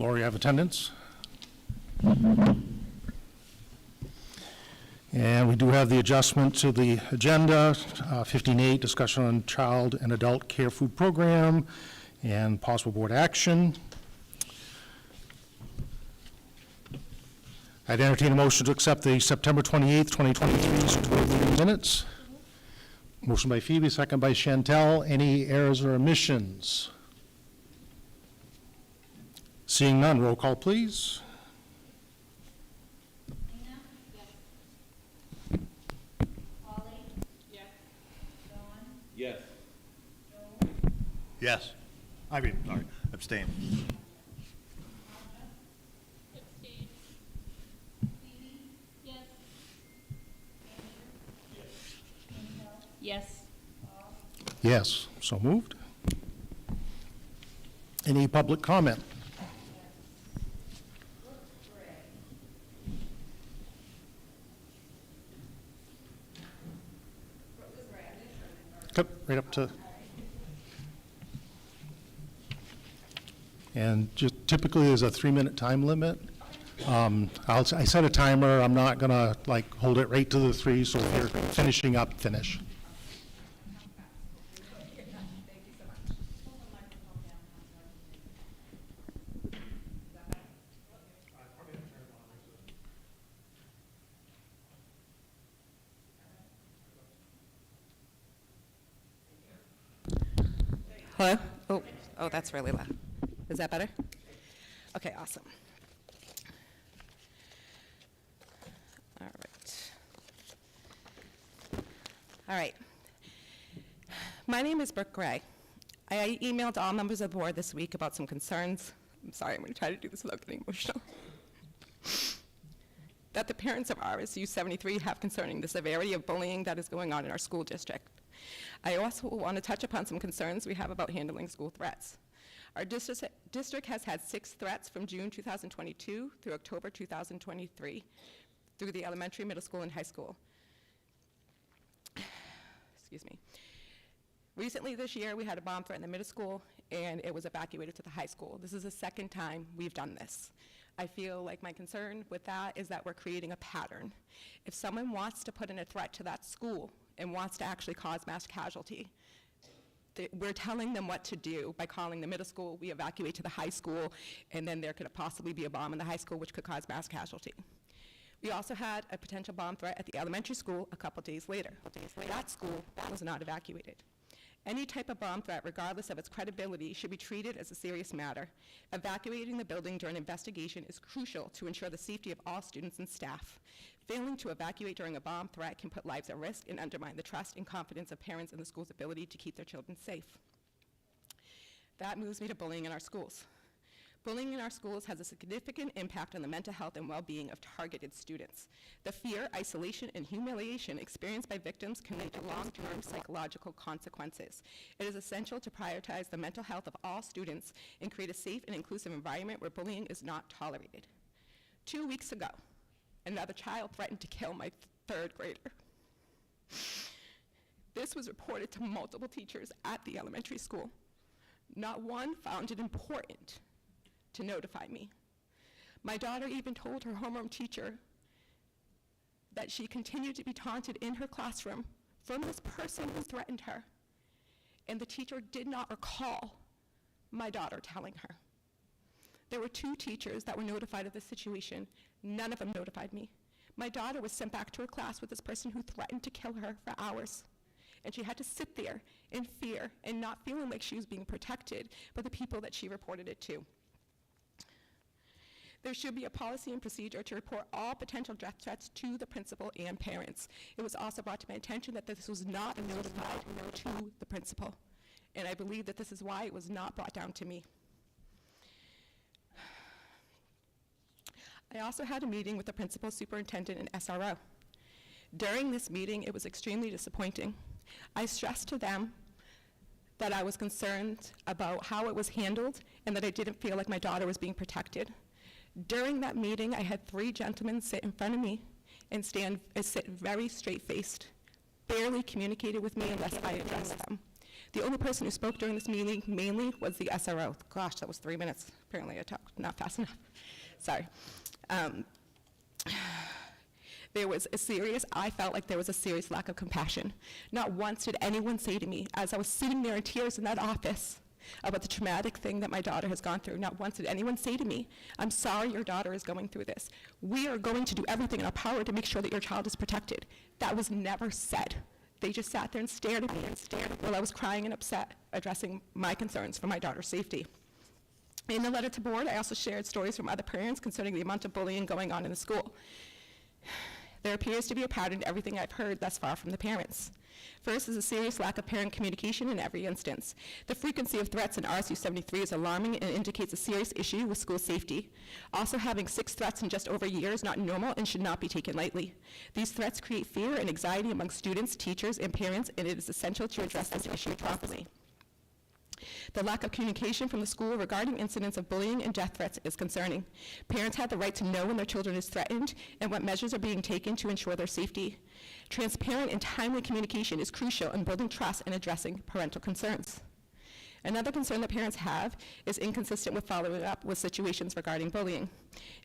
Lori, have attendance? And we do have the adjustment to the agenda, 15.8, discussion on child and adult care food program and possible board action. I'd entertain a motion to accept the September 28th, 2023 school meeting minutes. Motion by Phoebe, second by Chantel. Any errors or omissions? Seeing none, roll call, please. Nina? Yes. Polly? Yes. Dawn? Yes. Joe? Yes. Abstain. Abstain. Phoebe? Yes. Andrew? Yes. Paul? Yes, so moved. Any public comment? Yep, right up to. And just typically there's a 3-minute time limit. I set a timer. I'm not gonna like hold it right to the 3, so if you're finishing up, finish. Hello? Oh, that's really loud. Is that better? Okay, awesome. All right. My name is Brooke Gray. I emailed all members of the board this week about some concerns. I'm sorry, I'm going to try to do this without getting emotional. That the parents of RSU73 have concerning the severity of bullying that is going on in our school district. I also want to touch upon some concerns we have about handling school threats. Our district has had 6 threats from June 2022 through October 2023 through the elementary, middle school, and high school. Excuse me. Recently this year, we had a bomb threat in the middle school, and it was evacuated to the high school. This is the second time we've done this. I feel like my concern with that is that we're creating a pattern. If someone wants to put in a threat to that school and wants to actually cause mass casualty, we're telling them what to do by calling the middle school, we evacuate to the high school, and then there could possibly be a bomb in the high school which could cause mass casualty. We also had a potential bomb threat at the elementary school a couple days later. That school was not evacuated. Any type of bomb threat, regardless of its credibility, should be treated as a serious matter. Evacuating the building during investigation is crucial to ensure the safety of all students and staff. Failing to evacuate during a bomb threat can put lives at risk and undermine the trust and confidence of parents in the school's ability to keep their children safe. That moves me to bullying in our schools. Bullying in our schools has a significant impact on the mental health and well-being of targeted students. The fear, isolation, and humiliation experienced by victims can lead to long-term psychological consequences. It is essential to prioritize the mental health of all students and create a safe and inclusive environment where bullying is not tolerated. 2 weeks ago, another child threatened to kill my 3rd grader. This was reported to multiple teachers at the elementary school. Not one found it important to notify me. My daughter even told her homeroom teacher that she continued to be taunted in her classroom from this person who threatened her, and the teacher did not recall my daughter telling her. There were 2 teachers that were notified of this situation. None of them notified me. My daughter was sent back to her class with this person who threatened to kill her for hours. And she had to sit there in fear and not feeling like she was being protected by the people that she reported it to. There should be a policy and procedure to report all potential death threats to the principal and parents. It was also brought to my attention that this was not notified to the principal, and I believe that this is why it was not brought down to me. I also had a meeting with the principal, superintendent, and SRO. During this meeting, it was extremely disappointing. I stressed to them that I was concerned about how it was handled and that I didn't feel like my daughter was being protected. During that meeting, I had 3 gentlemen sit in front of me and sit very straight-faced, barely communicated with me unless I addressed them. The only person who spoke during this meeting mainly was the SRO. Gosh, that was 3 minutes. Apparently I talked not fast enough. Sorry. I felt like there was a serious lack of compassion. Not once did anyone say to me, as I was sitting there in tears in that office, about the traumatic thing that my daughter has gone through, not once did anyone say to me, I'm sorry your daughter is going through this. We are going to do everything in our power to make sure that your child is protected. That was never said. They just sat there and stared at me while I was crying and upset, addressing my concerns for my daughter's safety. In the letter to board, I also shared stories from other parents concerning the amount of bullying going on in the school. There appears to be a pattern to everything I've heard thus far from the parents. First is a serious lack of parent communication in every instance. The frequency of threats in RSU73 is alarming and indicates a serious issue with school safety. Also, having 6 threats in just over a year is not normal and should not be taken lightly. These threats create fear and anxiety among students, teachers, and parents, and it is essential to address this issue promptly. The lack of communication from the school regarding incidents of bullying and death threats is concerning. Parents have the right to know when their children is threatened and what measures are being taken to ensure their safety. Transparent and timely communication is crucial in building trust and addressing parental concerns. Another concern that parents have is inconsistent with following up with situations regarding bullying.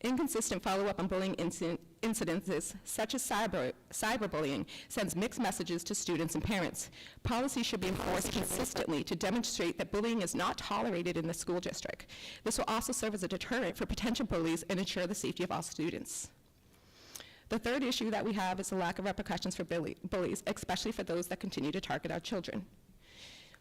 Inconsistent follow-up on bullying incidences, such as cyberbullying, sends mixed messages to students and parents. Policy should be enforced consistently to demonstrate that bullying is not tolerated in the school district. This will also serve as a deterrent for potential bullies and ensure the safety of all students. The third issue that we have is the lack of repercussions for bullies, especially for those that continue to target our children.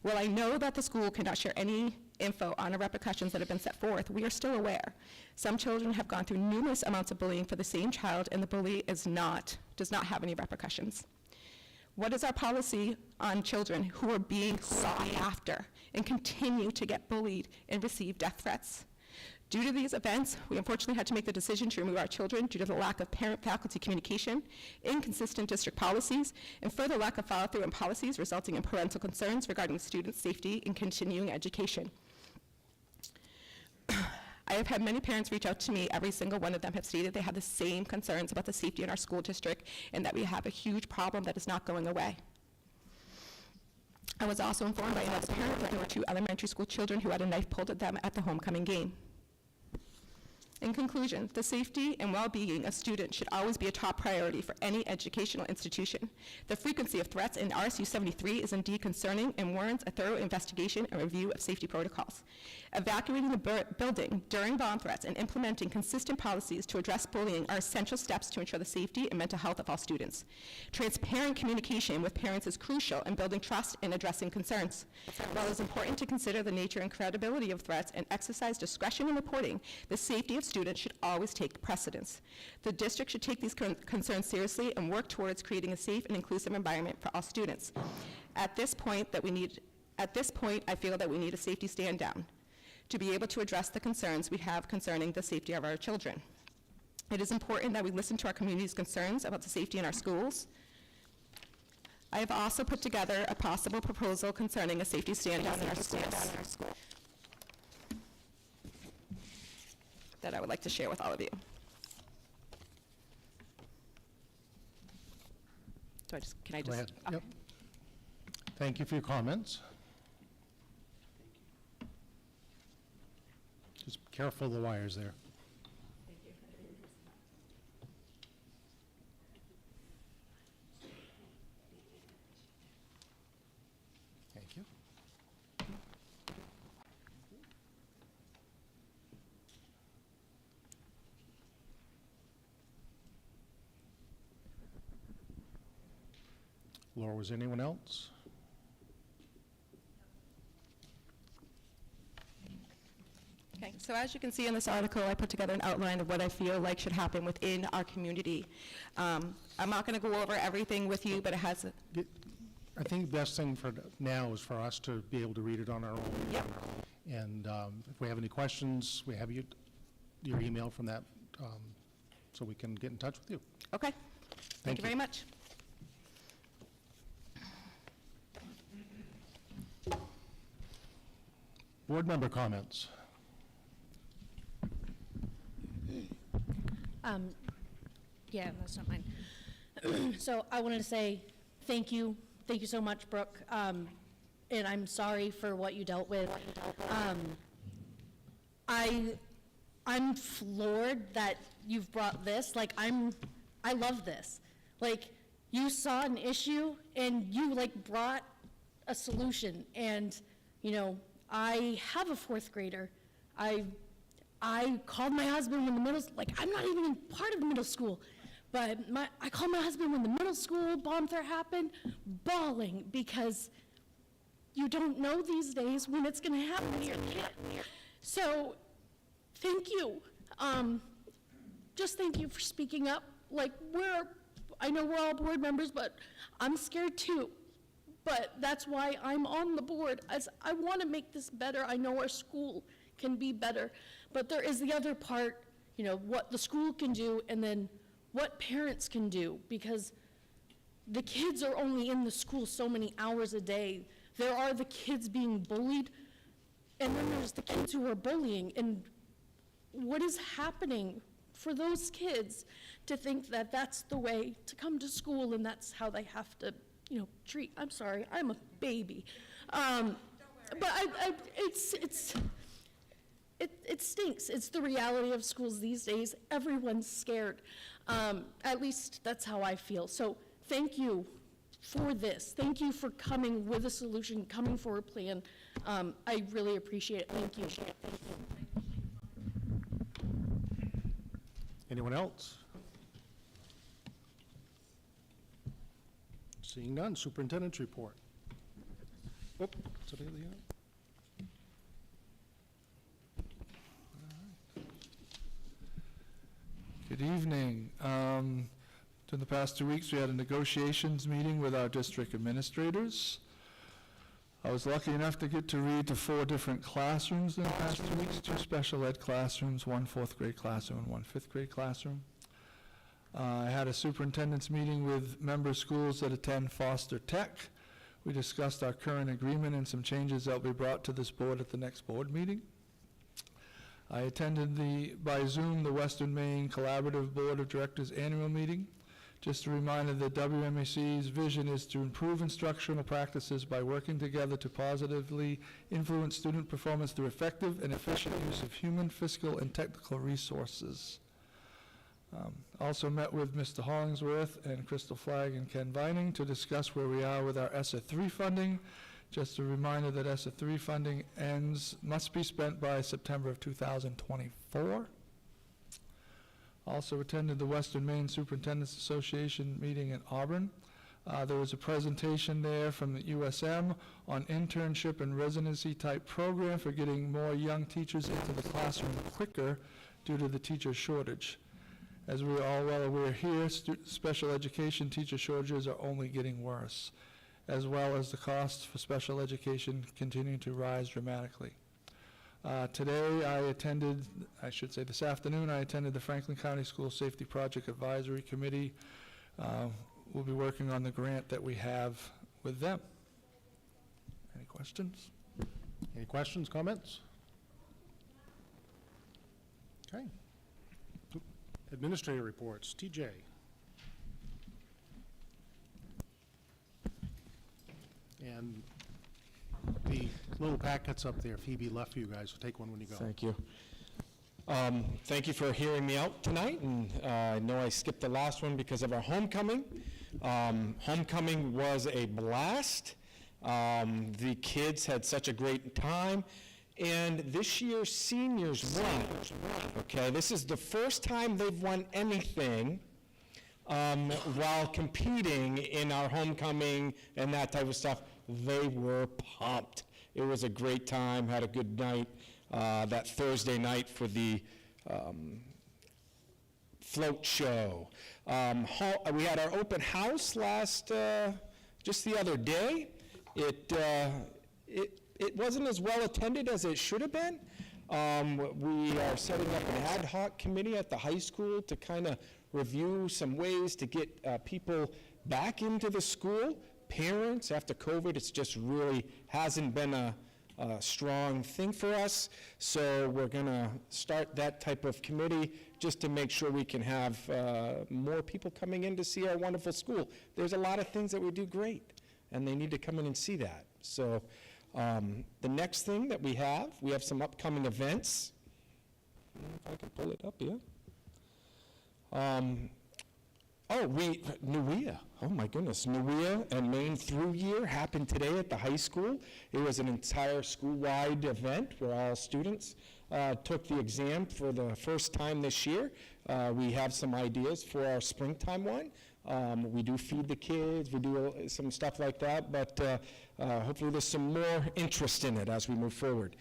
While I know that the school cannot share any info on the repercussions that have been set forth, we are still aware. Some children have gone through numerous amounts of bullying for the same child, and the bully does not have any repercussions. What is our policy on children who are being sought after and continue to get bullied and receive death threats? Due to these events, we unfortunately had to make the decision to remove our children due to the lack of parent-faculty communication, inconsistent district policies, and further lack of follow-through on policies resulting in parental concerns regarding student safety and continuing education. I have had many parents reach out to me. Every single one of them have stated they have the same concerns about the safety in our school district and that we have a huge problem that is not going away. I was also informed by another parent that there were 2 elementary school children who had a knife pulled at them at the homecoming game. In conclusion, the safety and well-being of students should always be a top priority for any educational institution. The frequency of threats in RSU73 is indeed concerning and warrants a thorough investigation and review of safety protocols. Evacuating the building during bomb threats and implementing consistent policies to address bullying are essential steps to ensure the safety and mental health of all students. Transparent communication with parents is crucial in building trust and addressing concerns. While it is important to consider the nature and credibility of threats and exercise discretion in reporting, the safety of students should always take precedence. The district should take these concerns seriously and work towards creating a safe and inclusive environment for all students. At this point, I feel that we need a safety stand down to be able to address the concerns we have concerning the safety of our children. It is important that we listen to our community's concerns about the safety in our schools. I have also put together a possible proposal concerning a safety stand down in our schools that I would like to share with all of you. Can I Go just? ahead. Okay. Yep. Thank you for your comments. Just be careful of the wires there. Thank you. Laura, was there anyone else? Okay, so as you can see in this article, I put together an outline of what I feel like should happen within our community. I'm not going to go over everything with you, but it has I think the best thing for now is for us to be able to read it on our own. Yep. And if we have any questions, we have your email from that, so we can get in touch with you. Okay. Thank you very much. Board member comments. Yeah, that's not mine. So I wanted to say thank you so much, Brooke. and I'm sorry for what you dealt with. I'm floored that you've brought this. Like, I love this. Like, you saw an issue and you like brought a solution. And, you know, I have a fourth grader. I called my husband when the middle, like, I'm not even part of the middle school, but I called my husband when the middle school bomb threat happened, bawling, because you don't know these days when it's going to happen to your kid. So, thank you. Just thank you for speaking up. Like, I know we're all board members, but I'm scared too. But that's why I'm on the board, as I want to make this better. I know our school can be better, but there is the other part, you know, what the school can do and then what parents can do, because the kids are only in the school so many hours a day. There are the kids being bullied, and then there's the kids who are bullying, and what is happening for those kids to think that that's the way to come to school and that's how they have to, you know, treat. I'm sorry, I'm a baby. But it stinks. It's the reality of schools these days. Everyone's scared. At least that's how I feel. So thank you for this. Thank you for coming with a solution, coming for a plan. I really appreciate it. Thank you. Anyone else? Seeing none, superintendent's report. Oh, something at the end? Good evening. During the past 2 weeks, we had a negotiations meeting with our district administrators. I was lucky enough to get to read to 4 different classrooms in the past 2 weeks, 2 special ed classrooms, 1 4th grade classroom, and 1 5th grade classroom. I had a superintendent's meeting with member schools that attend Foster Tech. We discussed our current agreement and some changes that will be brought to this board at the next board meeting. I attended by Zoom, the Western Maine Collaborative Board of Directors annual meeting. Just a reminder that WMAC's vision is to improve instructional practices by working together to positively influence student performance through effective and efficient use of human, fiscal, and technical resources. Also met with Mr. Hollingsworth and Crystal Flagg and Ken Vining to discuss where we are with our ESSA 3 funding. Just a reminder that ESSA 3 funding must be spent by September of 2024. Also attended the Western Maine Superintendents Association meeting in Auburn. There was a presentation there from the USM on internship and residency type program for getting more young teachers into the classroom quicker due to the teacher shortage. As we are all well aware here, special education teacher shortages are only getting worse, as well as the costs for special education continuing to rise dramatically. This afternoon, I attended the Franklin County School Safety Project Advisory Committee. We'll be working on the grant that we have with them. Any questions? Any questions, comments? Okay. Administrator reports. TJ. And the little packets up there, Phoebe left for you guys, so take one when you go. Thank you. Thank you for hearing me out tonight, and I know I skipped the last one because of our homecoming. Homecoming was a blast. The kids had such a great time, and this year seniors won. Okay, this is the first time they've won anything while competing in our homecoming and that type of stuff. They were pumped. It was a great time, had a good night that Thursday night for the float show. We had our open house just the other day. It wasn't as well attended as it should have been. We are setting up an ad hoc committee at the high school to kind of review some ways to get people back into the school. Parents, after COVID, it's just really hasn't been a strong thing for us. So we're going to start that type of committee just to make sure we can have more people coming in to see our wonderful school. There's a lot of things that we do great. and they need to come in and see that. So the next thing that we have some upcoming events. If I can pull it up here. NUIA. Oh my goodness, NUIA and Maine Through Year happened today at the high school. It was an entire school-wide event where all students took the exam for the first time this year. We have some ideas for our springtime one. We do feed the kids, we do some stuff like that, but hopefully there's some more interest in it as we move forward.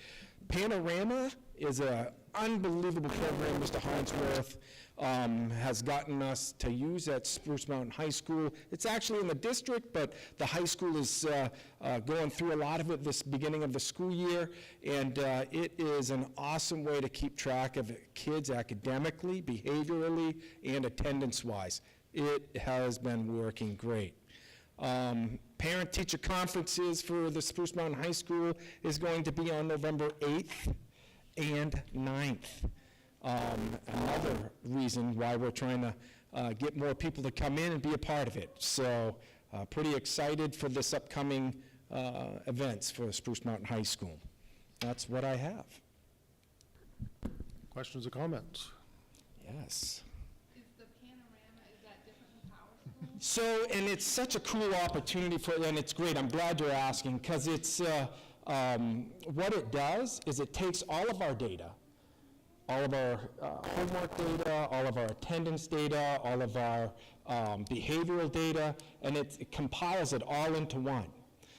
Panorama is an unbelievable program Mr. Harnsworth has gotten us to use at Spruce Mountain High School. It's actually in the district, but the high school is going through a lot of it this beginning of the school year, and it is an awesome way to keep track of kids academically, behaviorally, and attendance-wise. It has been working great. Parent-teacher conferences for the Spruce Mountain High School is going to be on November 8th and 9th. Another reason why we're trying to get more people to come in and be a part of it. So pretty excited for this upcoming events for Spruce Mountain High School. That's what I have. Questions or comments? Yes. Is the panorama, is that different from Power School? So, and it's such a cool opportunity for, and it's great, I'm glad you're asking, because it's, what it does is it takes all of our data, all of our homework data, all of our attendance data, all of our behavioral data, and it compiles it all into one.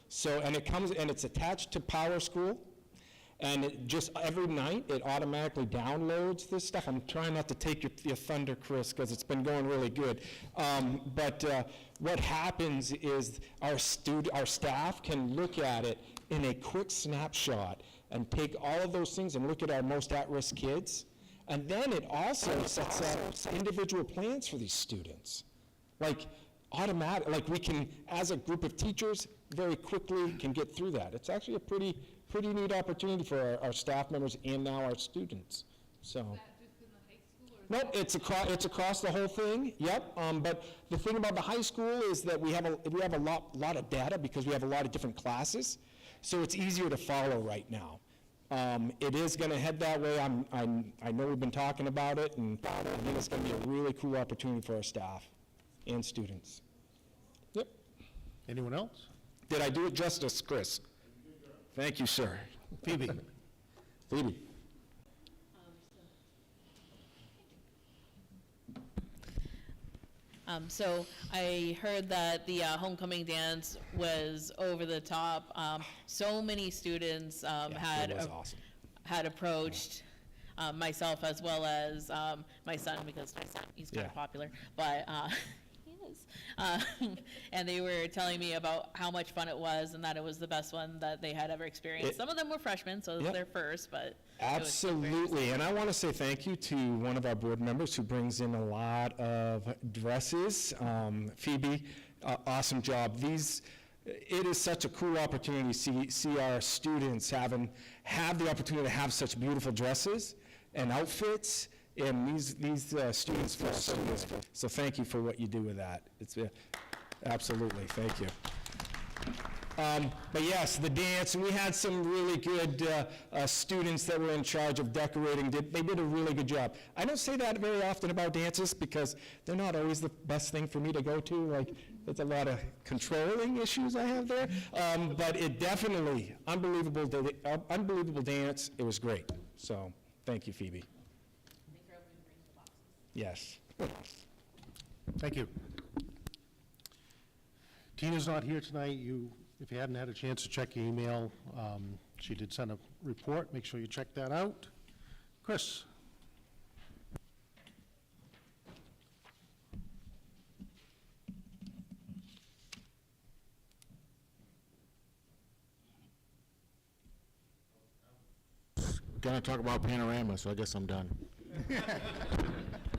So, and it comes, and it's attached to Power School, and it just every night it automatically downloads this stuff. I'm trying not to take your thunder, Chris, because it's been going really good. But what happens is our staff can look at it in a quick snapshot and take all of those things and look at our most at-risk kids. And then it also sets up individual plans for these students. Like automatic, like we can, as a group of teachers, very quickly can get through that. It's actually a pretty neat opportunity for our staff members and now our students. So. Is that just in the high school or? Nope, it's across the whole thing. Yep. But the thing about the high school is that we have a lot of data because we have a lot of different classes, so it's easier to follow right now. It is going to head that way. I know we've been talking about it, and I think it's going to be a really cool opportunity for our staff and students. Yep. Anyone else? Did I do it justice, Chris? Thank you, sir. Phoebe? Phoebe. So I heard that the homecoming dance was over the top. So many students It was awesome. had approached myself as well as my son, because he's kind Yeah. of popular, but he is. And they were telling me about how much fun it was and that it was the best one that they had ever experienced. Some of them were freshmen, so it was Yep. their first, but Absolutely, and I want to say thank you to one of our board members who brings in a lot of dresses. Phoebe, awesome job. It is such a cool opportunity to see our students have the opportunity to have such beautiful dresses and outfits, and these students feel so good. So thank you for what you do with that. It's absolutely, thank you. But yes, the dance, and we had some really good students that were in charge of decorating. They did a really good job. I don't say that very often about dances because they're not always the best thing for me to go to. Like, there's a lot of controlling issues I have there. But it definitely, unbelievable dance. It was great. So thank you, Phoebe. Yes. Thank you. Tina's not here tonight. If you hadn't had a chance to check your email, she did send a report. Make sure you check that out. Chris? Going to talk about Panorama, so I guess I'm done.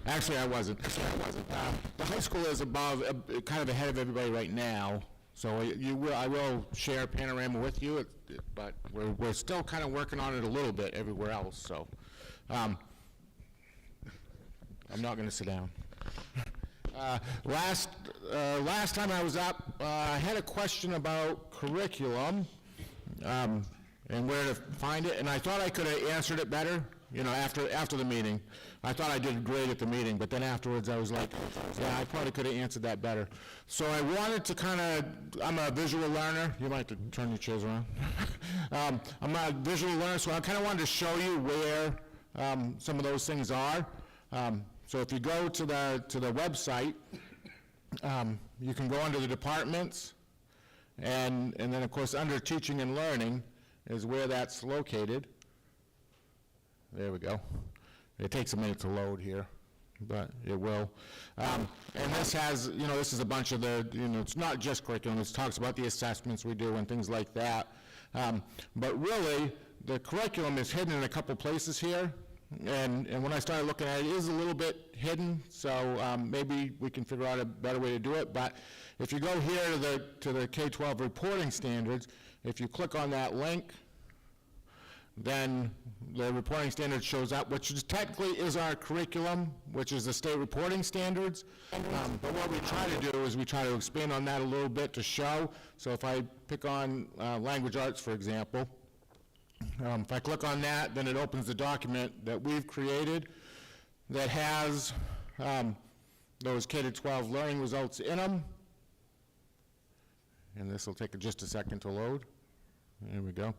Actually, I wasn't. The high school is above, kind of ahead of everybody right now, so I will share Panorama with you, but we're still kind of working on it a little bit everywhere else, so I'm not going to sit down. Last time I was up, I had a question about curriculum, and where to find it, and I thought I could have answered it better, after the meeting. I thought I did great at the meeting, but then afterwards I was like, yeah, I probably could have answered that better. So I wanted to I'm a visual learner. You might have to turn your chairs around. I'm a visual learner, so I kind of wanted to show you where some of those things are. So if you go to the website, you can go under the departments, and then, of course, under teaching and learning is where that's located. There we go. It takes a minute to load here, but it will. And this has, this is a bunch of the, it's not just curriculum. It talks about the assessments we do and things like that. But really, the curriculum is hidden in a couple places here. And when I started looking at it, it is a little bit hidden, so maybe we can figure out a better way to do it. But if you go here to the K-12 reporting standards, if you click on that link, then the reporting standard shows up, which technically is our curriculum, which is the state reporting standards. But what we try to do is we try to expand on that a little bit to show. So if I pick on language arts, for example, if I click on that, then it opens the document that we've created that has those K-12 learning results in them. And this will take just a second to load. There we go.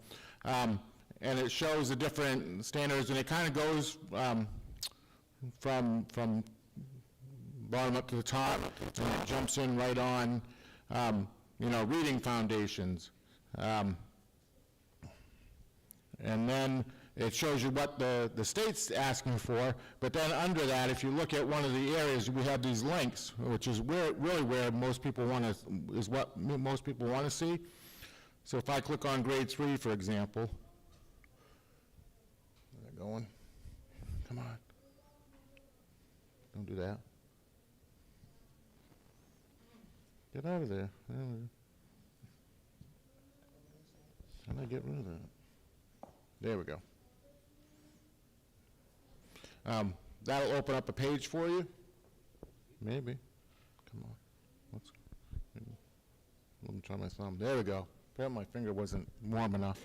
And it shows the different standards, and it kind of goes from bottom up to the top, and it jumps in right on, reading foundations. And then it shows you what the state's asking for, but then under that, if you look at one of the areas, we have these links, which is really where most people is what most people want to see. So if I click on grade 3, for example, going. Come on. Don't do that. Get out of there. How do I get rid of that? There we go. That'll open up a page for you. Maybe. Come on. Let me try my thumb. There we go. Apparently my finger wasn't warm enough.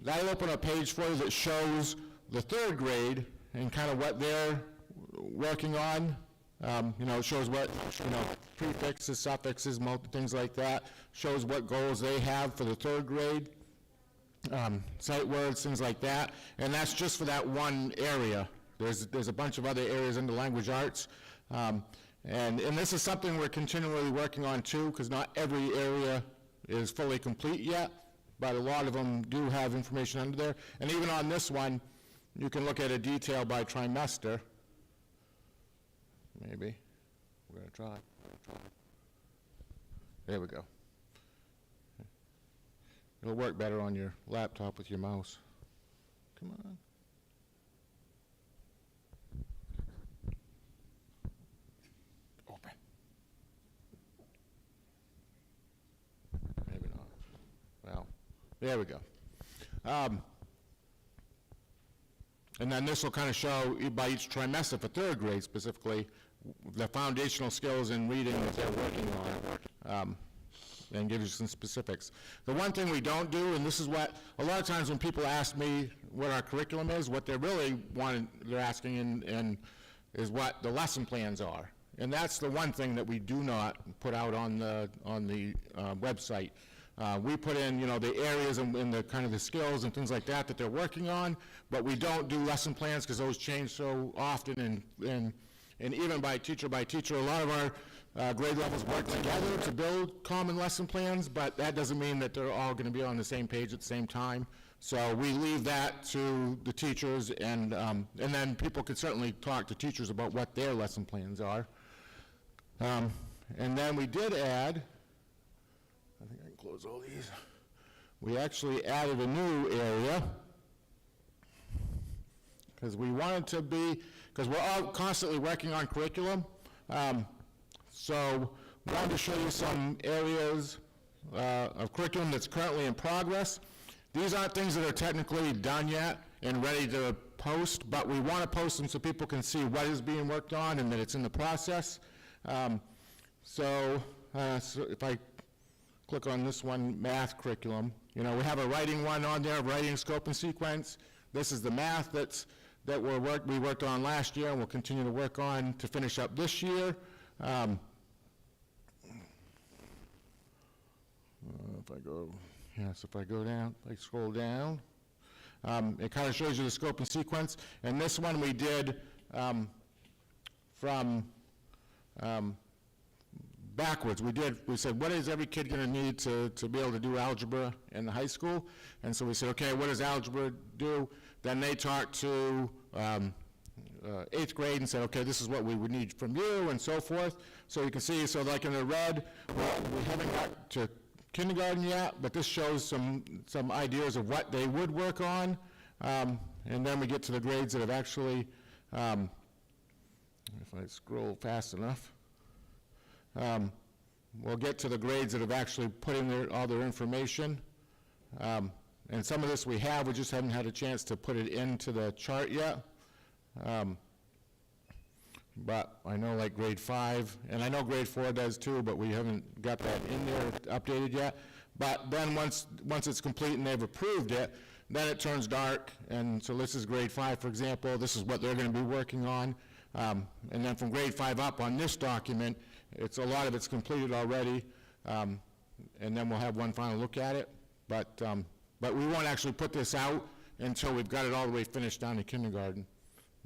That'll open a page for you that shows the third grade and kind of what they're working on. It shows what, prefixes, suffixes, things like that. Shows what goals they have for the third grade. Sight words, things like that. And that's just for that one area. There's a bunch of other areas in the language arts. And this is something we're continually working on too, because not every area is fully complete yet. But a lot of them do have information under there. And even on this one, you can look at a detail by trimester. Maybe. We're going to try. There we go. It'll work better on your laptop with your mouse. Come on. Open. Maybe not. Well. There we go. And then this will kind of show by each trimester for third grade specifically the foundational skills in reading that they're working on, and give you some specifics. The one thing we don't do, and this is what a lot of times when people ask me what our curriculum is, what they're really they're asking and is what the lesson plans are. And that's the one thing that we do not put out on the website. We put in, the areas and the kind of the skills and things like that they're working on, but we don't do lesson plans because those change so often, and even by teacher, a lot of our grade levels work together to build common lesson plans, but that doesn't mean that they're all going to be on the same page at the same time. So we leave that to the teachers, and then people could certainly talk to teachers about what their lesson plans are. And then we did add, I think I can close all these. We actually added a new area because we wanted to be, because we're all constantly working on curriculum. So we wanted to show you some areas of curriculum that's currently in progress. These aren't things that are technically done yet and ready to post, but we want to post them so people can see what is being worked on and that it's in the process. So if I click on this one, math curriculum, we have a writing one on there, writing scope and sequence. This is the math that we worked on last year and we'll continue to work on to finish up this year. If I go down, I scroll down, it kind of shows you the scope and sequence. And this one we did from backwards. We said, what is every kid going to need to be able to do algebra in the high school? And so we said, okay, what does algebra do? Then they talked to 8th grade and said, okay, this is what we would need from you, and so forth. So you can see, so like in the red, we haven't got to kindergarten yet, but this shows some ideas of what they would work on. And then we get to the grades that have actually, if I scroll fast enough, we'll get to the grades that have actually put in all their information. And some of this we just haven't had a chance to put it into the chart yet. But I know like grade 5, and I know grade 4 does too, but we haven't got that in there updated yet. But then once it's complete and they've approved it, then it turns dark, and so this is grade 5, for example. This is what they're going to be working on. And then from grade 5 up on this document, a lot of it's completed already, and then we'll have one final look at it. But we won't actually put this out until we've got it all the way finished down to kindergarten.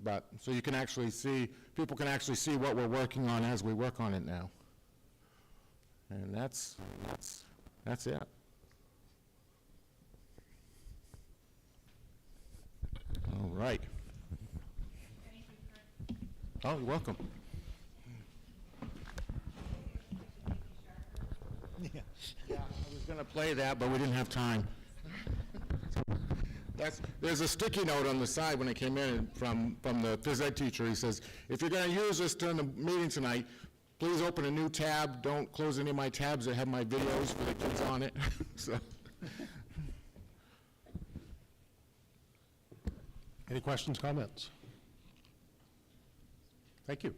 But so you can actually see, people can actually see what we're working on as we work on it now. And that's it. All right. Oh, you're welcome. Yeah, I was going to play that, but we didn't have time. There's a sticky note on the side when I came in from the phys ed teacher. He says, if you're going to use this during the meeting tonight, please open a new tab. Don't close any of my tabs that have my videos for the kids on it. So. Any questions, comments? Thank you.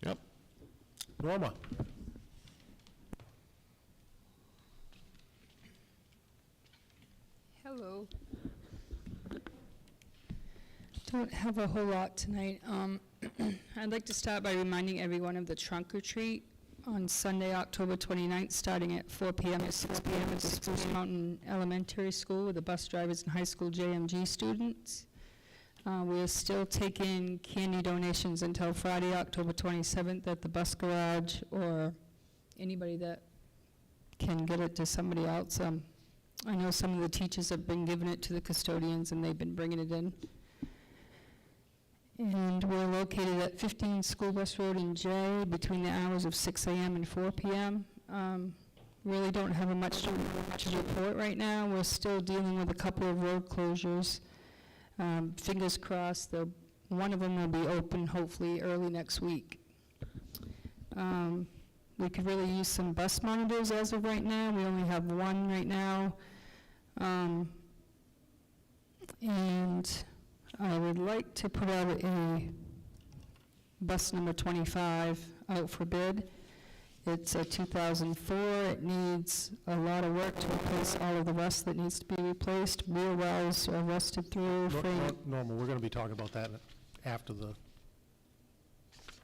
Yep. Norma? Hello. Don't have a whole lot tonight. I'd like to start by reminding everyone of the trunk or treat on Sunday, October 29th, starting at 4 p.m. to 6 p.m. at the Spruce Mountain Elementary School with the bus drivers and high school JMG students. We are still taking candy donations until Friday, October 27th at the bus garage, or anybody that can get it to somebody else. I know some of the teachers have been giving it to the custodians and they've been bringing it in. And we're located at 15 School Bus Road in Jay between the hours of 6 a.m. and 4 p.m. Really don't have much to report right now. We're still dealing with a couple of road closures. Fingers crossed, one of them will be open hopefully early next week. We could really use some bus monitors as of right now. We only have one right now. And I would like to put out a bus number 25 out for bid. It's a 2004. It needs a lot of work to replace all of the rust that needs to be replaced. Wheel wells are rusted through. Normal, we're going to be talking about that after the,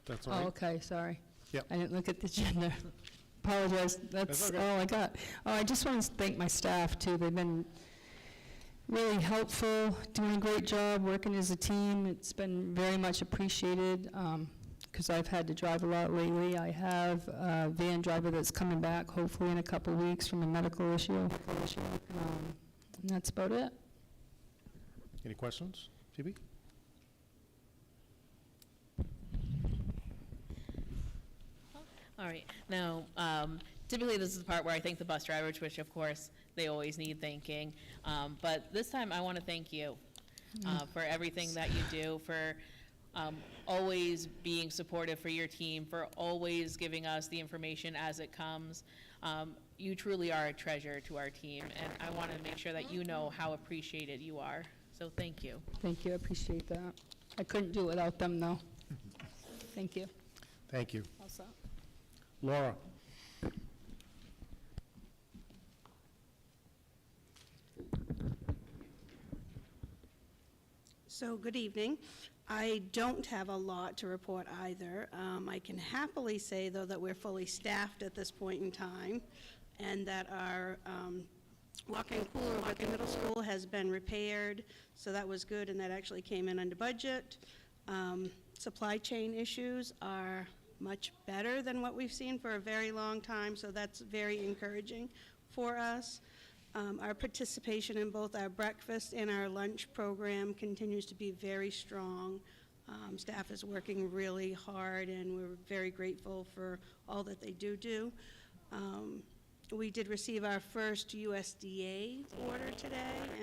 that's all right? Oh, okay, sorry. Yep. I didn't look at the agenda. Apologize, that's okay. all I got. Oh, I just want to thank my staff too. They've been really helpful, doing a great job, working as a team. It's been very much appreciated because I've had to drive a lot lately. I have a van driver that's coming back hopefully in a couple weeks from a medical issue. And that's about it. Any questions? Phoebe? All right. Now, typically this is the part where I thank the bus drivers, which of course they always need thanking. But this time I want to thank you for everything that you do, for always being supportive for your team, for always giving us the information as it comes. You truly are a treasure to our team, and I want to make sure that you know how appreciated you are. So thank you. Thank you, I appreciate that. I couldn't do it without them, though. Thank you. Thank you. All set. Laura? So, good evening. I don't have a lot to report either. I can happily say, though, that we're fully staffed at this point in time, and that our walk-in cooler over at the middle school has been repaired, so that was good, and that actually came in under budget. Supply chain issues are much better than what we've seen for a very long time, so that's very encouraging for us. Our participation in both our breakfast and our lunch program continues to be very strong. Staff is working really hard, and we're very grateful for all that they do. We did receive our first USDA order today,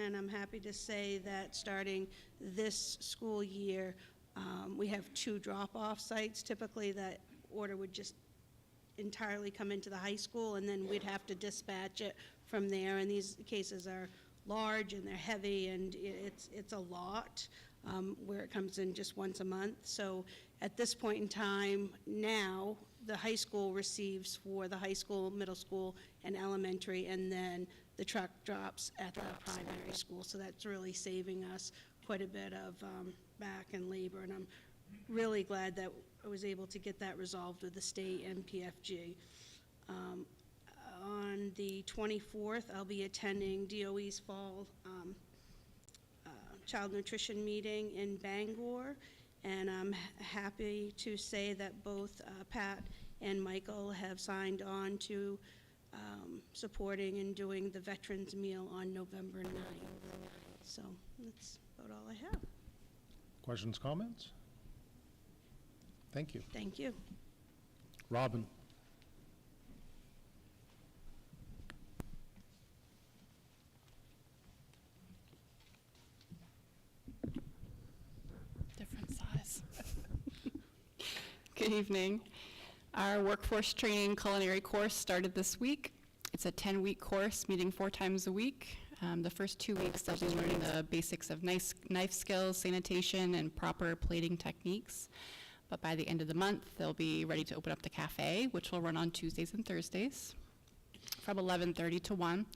and I'm happy to say that starting this school year, we have 2 drop-off sites. Typically, that order would just entirely come into the high school, and then we'd have to dispatch it from there. And these cases are large, and they're heavy, and it's a lot, where it comes in just once a month. So at this point in time now, the high school receives for the high school, middle school, and elementary, and then the truck drops at the primary school. So that's really saving us quite a bit of back and labor, and I'm really glad that I was able to get that resolved with the state and PFG. On the 24th, I'll be attending DOE's fall child nutrition meeting in Bangor, and I'm happy to say that both Pat and Michael have signed on to supporting and doing the veterans meal on November 9th. So that's about all I have. Questions, comments? Thank you. Thank you. Robin? Different size. Good evening. Our workforce training culinary course started this week. It's a 10-week course, meeting 4 times a week. The first 2 weeks, they'll be learning the basics of knife skills, sanitation, and proper plating techniques. But by the end of the month, they'll be ready to open up the cafe, which will run on Tuesdays and Thursdays from 11:30 to 1.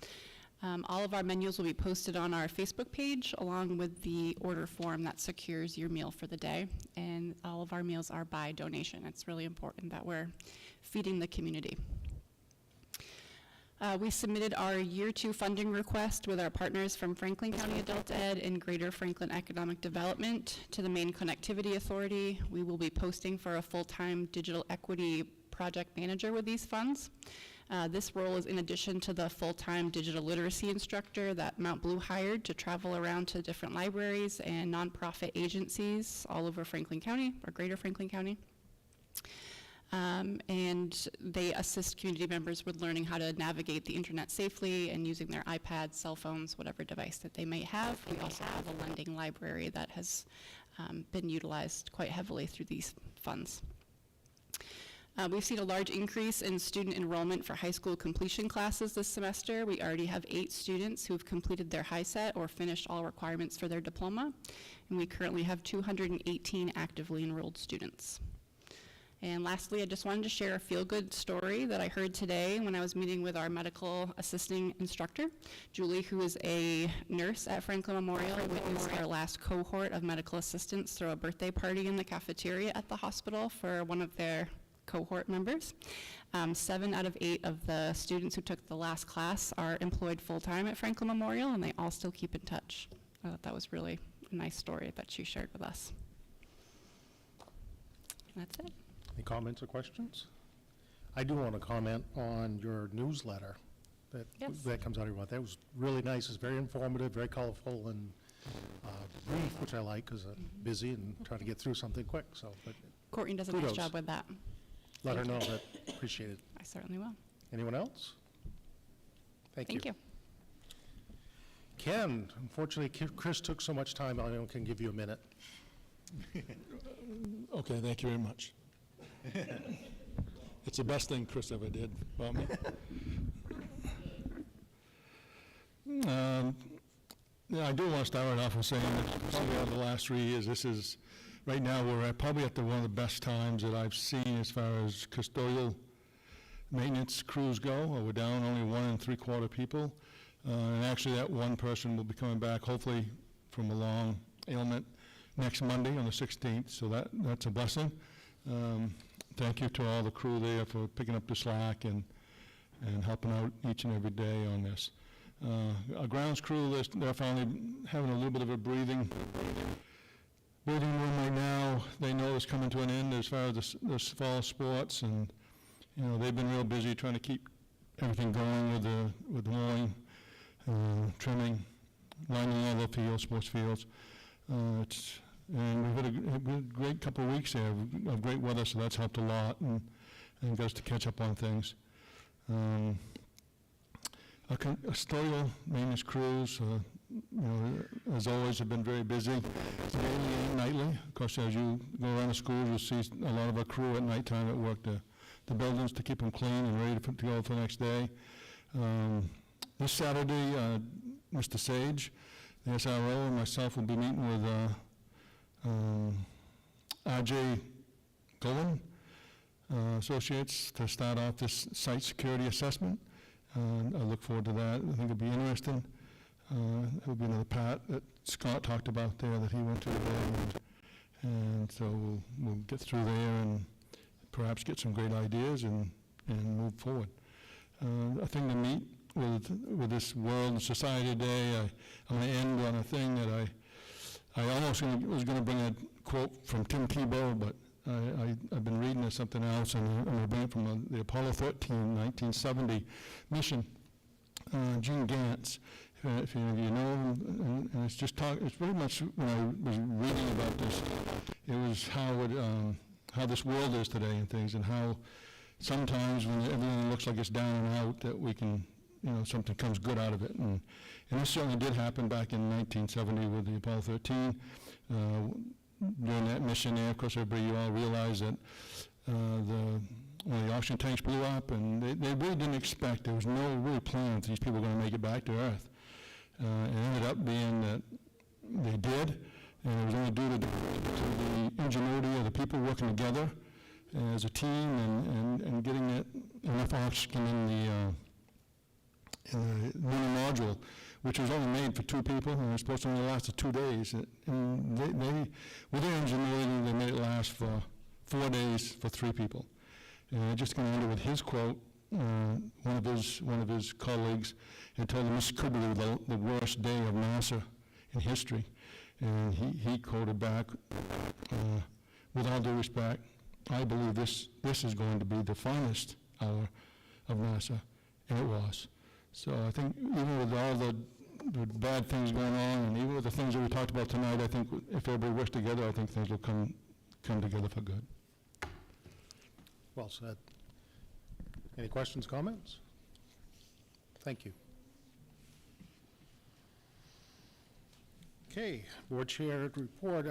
All of our menus will be posted on our Facebook page, along with the order form that secures your meal for the day. And all of our meals are by donation. It's really important that we're feeding the community. We submitted our Year 2 funding request with our partners from Franklin County Adult Ed and Greater Franklin Economic Development to the Maine Connectivity Authority. We will be posting for a full-time digital equity project manager with these funds. This role is in addition to the full-time digital literacy instructor that Mount Blue hired to travel around to different libraries and nonprofit agencies all over Franklin County, or Greater Franklin County. And they assist community members with learning how to navigate the internet safely and using their iPads, cell phones, whatever device that they may have. We also have a lending library that has been utilized quite heavily through these funds. We've seen a large increase in student enrollment for high school completion classes this semester. We already have 8 students who have completed their high set or finished all requirements for their diploma, and we currently have 218 actively enrolled students. And lastly, I just wanted to share a feel-good story that I heard today when I was meeting with our medical assisting instructor, Julie, who is a nurse at Franklin Memorial, witnessed our last cohort of medical assistants throw a birthday party in the cafeteria at the hospital for one of their cohort members. 7 out of 8 of the students who took the last class are employed full-time at Franklin Memorial, and they all still keep in touch. I thought that was really a nice story that she shared with us. And that's it. Any comments or questions? I do want to comment on your newsletter that Yes. that comes out every month. That was really nice. It's very informative, very colorful, and brief, which I like because I'm busy and trying to get through something quick. So, but Courtney does a nice Kudos. job with that. let her know that. Appreciate it. I certainly will. Anyone else? Thank you. Thank you. Ken, unfortunately, Chris took so much time, I only can give you a minute. Okay, thank you very much. It's the best thing Chris ever did for me. Yeah, I do want to start right off with saying that probably over the last 3 years, this is, right now, we're probably at one of the best times that I've seen as far as custodial maintenance crews go. We're down only 1 3/4 people. And actually, that one person will be coming back, hopefully, from a long ailment next Monday on the 16th, so that's a blessing. Thank you to all the crew there for picking up the slack and helping out each and every day on this. Our grounds crew, they're finally having a little bit of a breathing room right now. They know it's coming to an end as far as this fall sports, and they've been real busy trying to keep everything going with the mowing, trimming, lining all the fields, sports fields. And we've had a great couple of weeks there of great weather, so that's helped a lot and got us to catch up on things. Our custodial maintenance crews, as always, have been very busy daily and nightly. Of course, as you go around the schools, you'll see a lot of our crew at nighttime that work the buildings to keep them clean and ready to go for the next day. This Saturday, Mr. Sage, the SRO, and myself will be meeting with R.J. Golan Associates to start off this site security assessment. I look forward to that. I think it'll be interesting. There'll be another part that Scott talked about there that he went to today, and so we'll get through there and perhaps get some great ideas and move forward. I think to meet with this world and society today, I'm going to end on a thing that I almost was going to bring a quote from Tim Tebow, but I've been reading something else, and I'm going to bring it from the Apollo 13, 1970 mission. Gene Gantz, if any of you know him, and it's it's pretty much, when I was reading about this, it was how this world is today and things, and how sometimes when everything looks like it's down and out, that we can, something comes good out of it. And this certainly did happen back in 1970 with the Apollo 13. During that mission there, of course, you all realize that when the oxygen tanks blew up, and they really didn't expect, there was no real plan that these people were going to make it back to Earth. It ended up being that they did, and it was only due to the ingenuity of the people working together as a team and getting enough oxygen in the lunar module, which was only made for 2 people, and it was supposed to only last 2 days. And with their ingenuity, they made it last for 4 days for 3 people. And I'm just going to end it with his quote. One of his colleagues had told him this could be the worst day of NASA in history. And he quoted back, with all due respect, I believe this is going to be the finest hour of NASA, and it was. So I think even with all the bad things going on, and even with the things that we talked about tonight, I think if everybody works together, I think things will come together for good. Well said. Any questions, comments? Thank you. Okay, board chair report.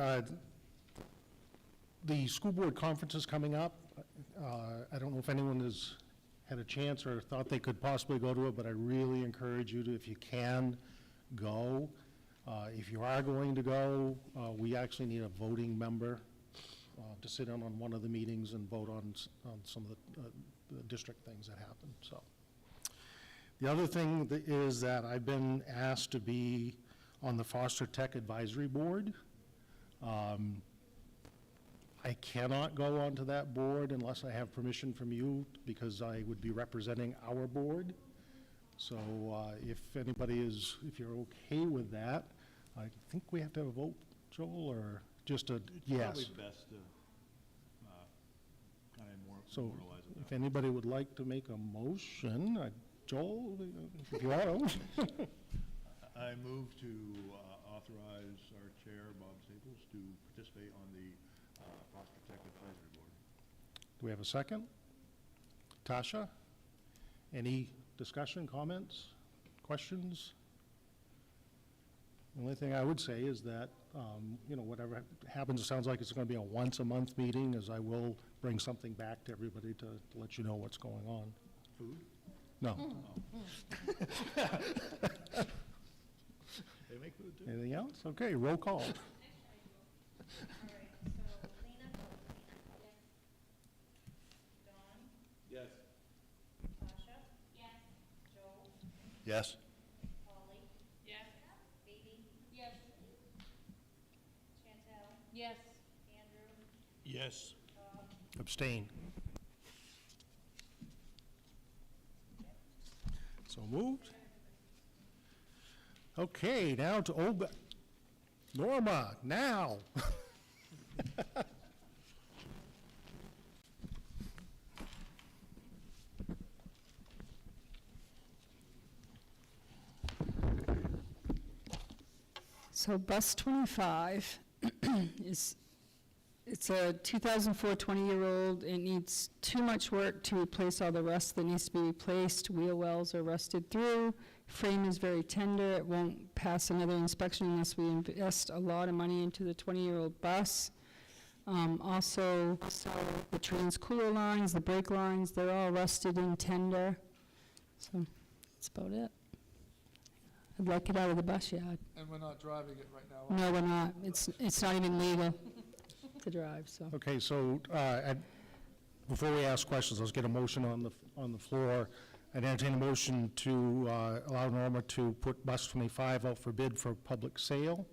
The school board conference is coming up. I don't know if anyone has had a chance or thought they could possibly go to it, but I really encourage you to, if you can, go. If you are going to go, we actually need a voting member to sit in on one of the meetings and vote on some of the district things that happen. So, the other thing is that I've been asked to be on the Foster Tech Advisory Board. I cannot go onto that board unless I have permission from you, because I would be representing our board. So if you're okay with that, I think we have to have a vote, Joel, or just a yes? It's probably best to kind of So moralize it. if anybody would like to make a motion, Joel, if you want to. I move to authorize our chair, Bob Staples, to participate on the Foster Tech Advisory Board. Do we have a second? Tasha? Any discussion, comments, questions? The only thing I would say is that, whatever happens, it sounds like it's going to be a once-a-month meeting, as I will bring something back to everybody to let you know what's going on. Food? No. They make food too. Anything else? Okay, roll call. Yes. Yes. Yes. Yes. Yes. Abstain. So moved. Okay, now to Norma, now. So bus 25 it's a 2004 20-year-old. It needs too much work to replace all the rust that needs to be replaced. Wheel wells are rusted through. Frame is very tender. It won't pass another inspection unless we invest a lot of money into the 20-year-old bus. Also, the trans-cooler lines, the brake lines, they're all rusted and tender. So that's about it. I'd like it out of the bus yard. And we're not driving it right now. No, we're not. It's not even legal to drive, so. Okay, so before we ask questions, let's get a motion on the floor. I'd entertain a motion to allow Norma to put bus 25 out for bid for public sale.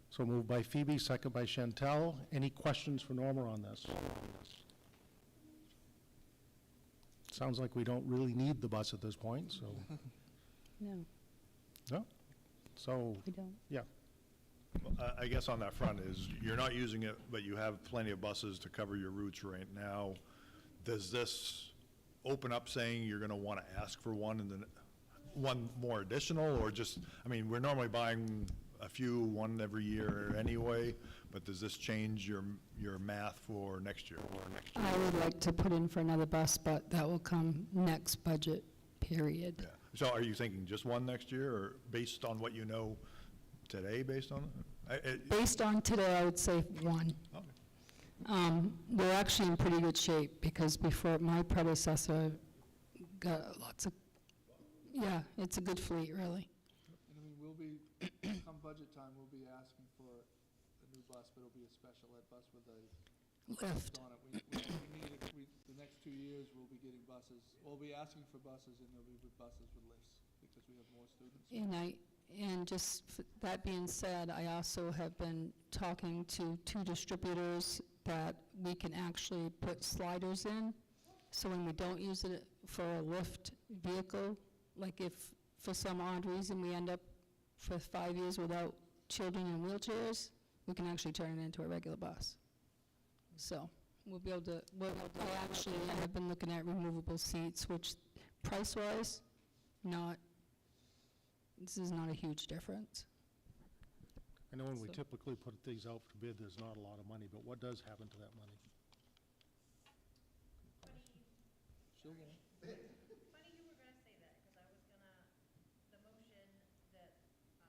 So moved by Phoebe, second by Chantel. Any questions for Norma on this? Sounds like we don't really need the bus at this point, so, No, no? So, we don't. yeah. I guess on that front is, you're not using it, but you have plenty of buses to cover your routes right now. Does this open up saying you're gonna wanna ask for one and then one more additional, or just, I mean, we're normally buying one every year anyway, but does this change your math for next year? I would like to put in for another bus, but that will come next budget period. Yeah. So are you thinking just one next year, or based on what you know today, based on it? Based on today, I would say one. Okay. We're actually in pretty good shape because before my predecessor got lots of, yeah, it's a good fleet, really. And I mean, we'll be, come budget time, we'll be asking for a new bus, but it'll be a special ed bus with a Lift. on it. We need it, the next 2 years, we'll be getting buses. We'll be asking for buses, and they'll be with buses with lifts, because we have more students. And just that being said, I also have been talking to 2 distributors that we can actually put sliders in. So when we don't use it for a lift vehicle, like if for some odd reason we end up for 5 years without children in wheelchairs, we can actually turn it into a regular bus. So we'll be able to, I actually have been looking at removable seats, which price-wise, this is not a huge difference. I know when we So- typically put these out for bid, there's not a lot of money, but what does happen to that money? She'll know. Funny you were gonna say that, because I was gonna, the motion that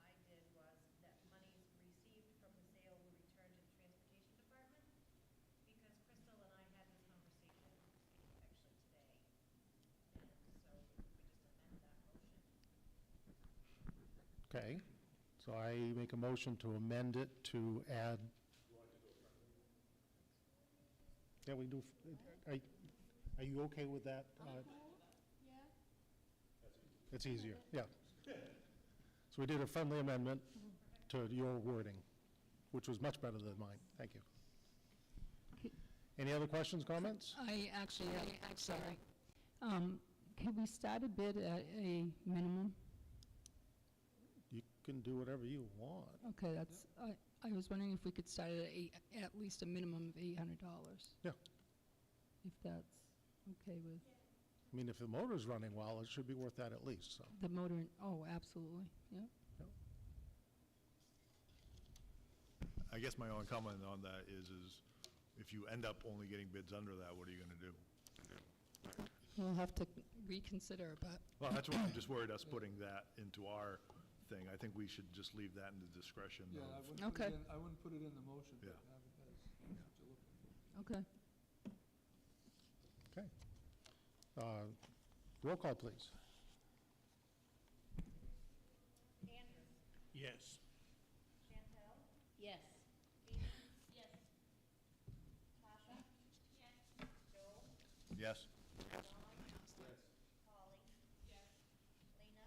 I did was that monies received from the sale will return to the transportation department, because Crystal and I had this conversation actually today, and so we just amend that motion. Okay, so I make a motion to amend it to add. Yeah, we do, are you okay with that? It's easier, yeah. So we did a friendly amendment to your wording, which was much better than mine. Thank you. Any other questions, comments? I actually, I'm sorry. Can we start a bid at a minimum? You can do whatever you want. Okay, I was wondering if we could start it at least a minimum of $800. Yeah. If that's okay with I mean, if the motor's running well, it should be worth that at least, so. the motor, oh, absolutely, yeah. I guess my only comment on that is if you end up only getting bids under that, what are you gonna do? We'll have to reconsider, but Well, that's why I'm just worried us putting that into our thing. I think we should just leave that in the discretion Yeah, I of, wouldn't put Okay. it in, I wouldn't put it in the motion, but Yeah. have it as what you're looking for. okay. Okay. Roll call, please. Andrews. Yes. Chantel? Yes. Amy? Yes. Tasha? Yes. Joel? Yes? Dawn? Polly? Yes. Lena?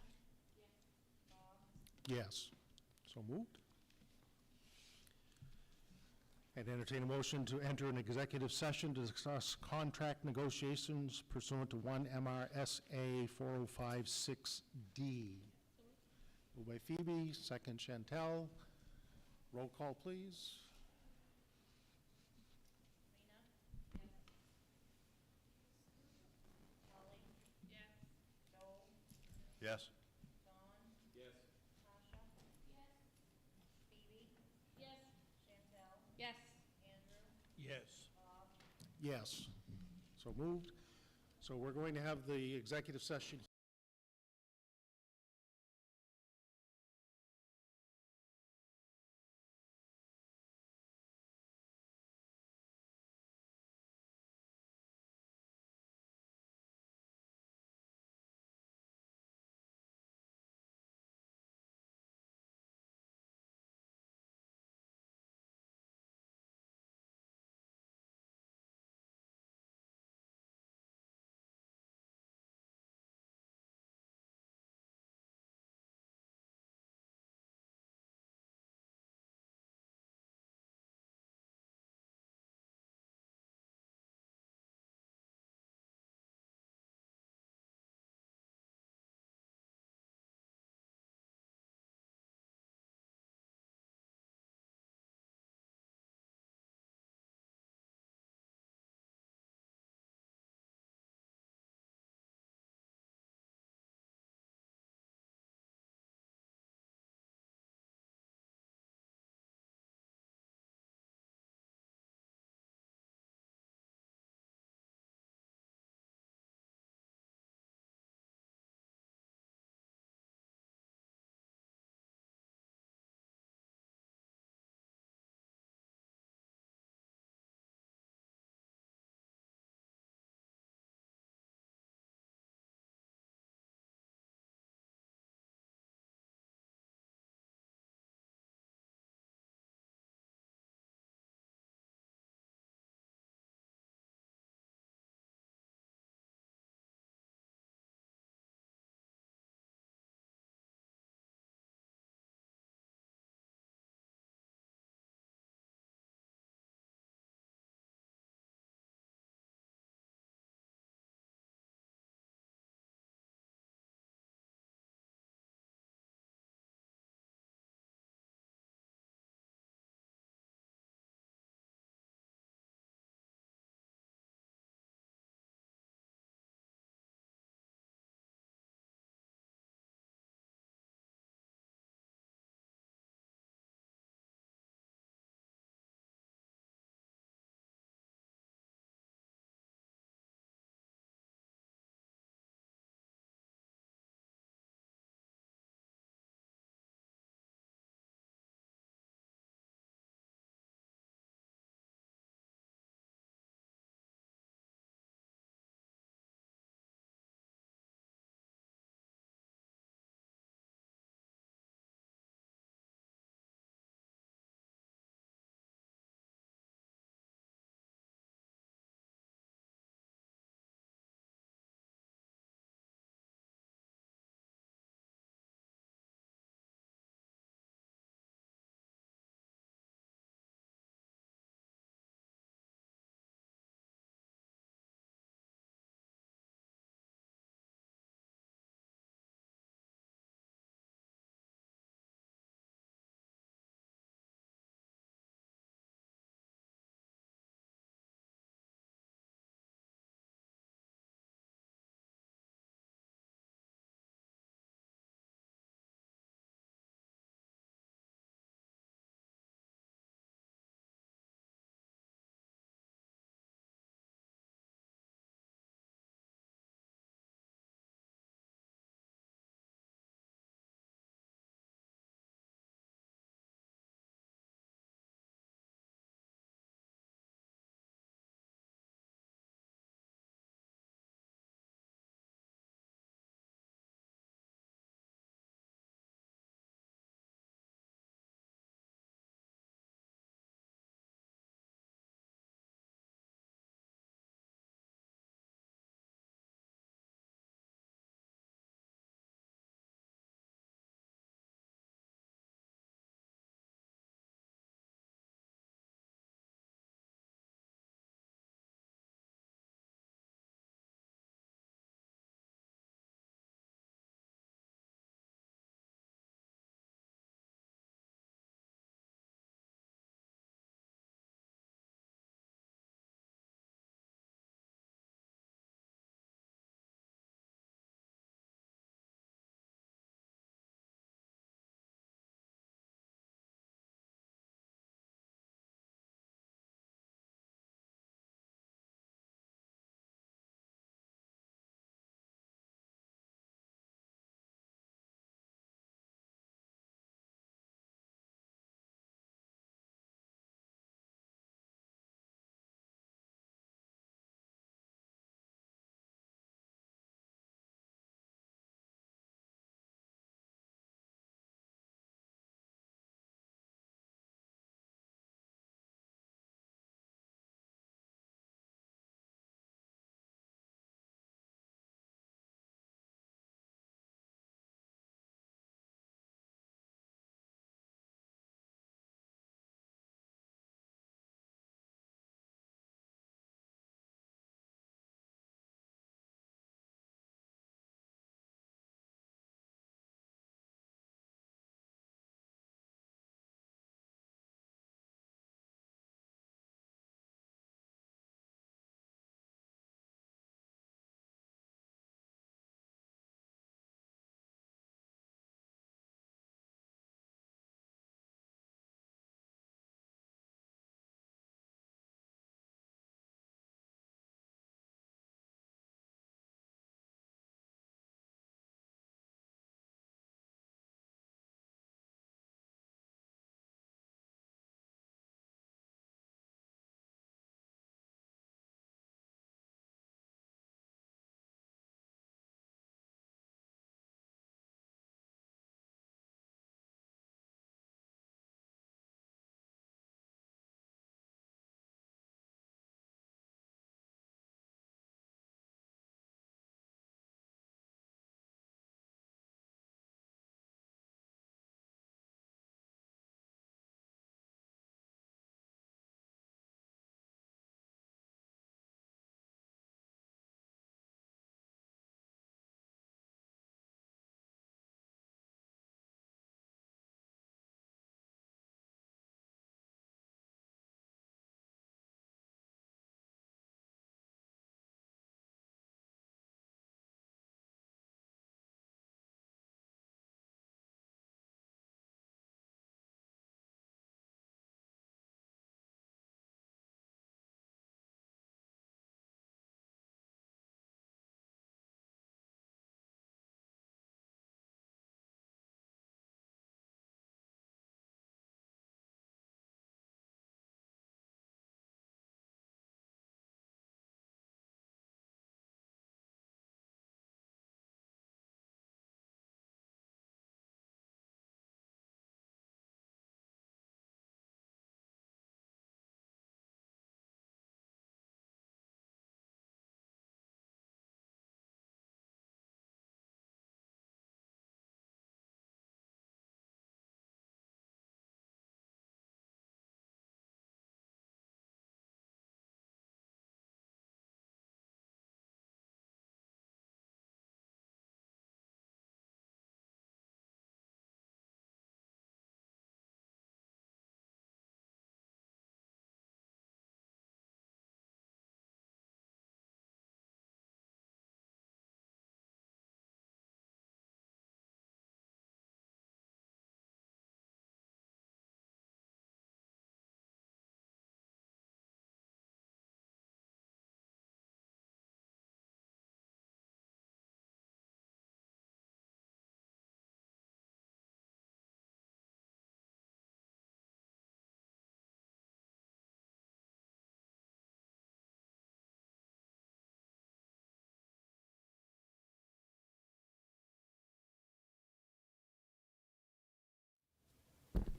Yes. Bob? Yes. So moved. I'd entertain a motion to enter an executive session to discuss contract negotiations pursuant to 1 MRSA 4056D. Moved by Phoebe, second Chantel. Roll call, please. Lena? Yes. Polly? Yes. Joel? Yes? Dawn? Yes. Tasha? Yes. Phoebe? Yes. Chantel? Yes. Andrew? Yes. Bob? Yes. So moved. So we're going to have the executive session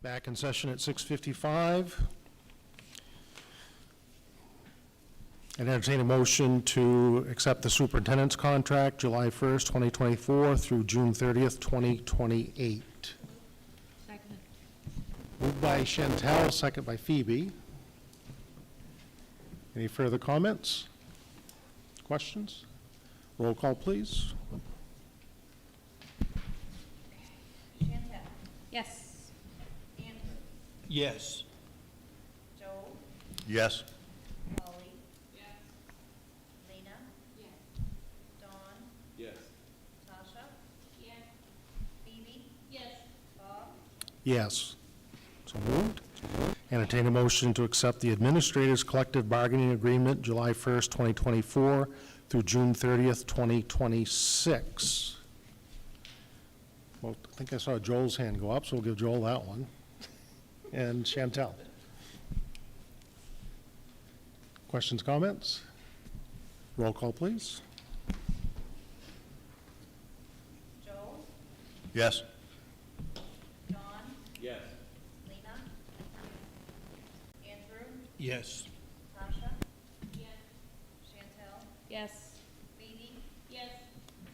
Back in session at 6:55. And entertain a motion to accept the superintendent's contract, July 1st, 2024 through June 30th, 2028. Second. Moved by Chantel, second by Phoebe. Any further comments? Questions? Roll call, please. Chantel? Yes. Andrew? Yes. Joel? Yes? Holly? Yes. Lena? Yes. Dawn? Yes. Tasha? Yes. Phoebe? Yes. Bob? Yes. So moved. Entertain a motion to accept the administrators' collective bargaining agreement, July 1st, 2024 through June 30th, 2026. Well, I think I saw Joel's hand go up, so we'll give Joel that one. And Chantel. Questions, comments? Roll call, please. Joel? Yes? Dawn? Yes. Lena? Andrew? Yes. Tasha? Yes. Chantel? Yes. Phoebe? Yes.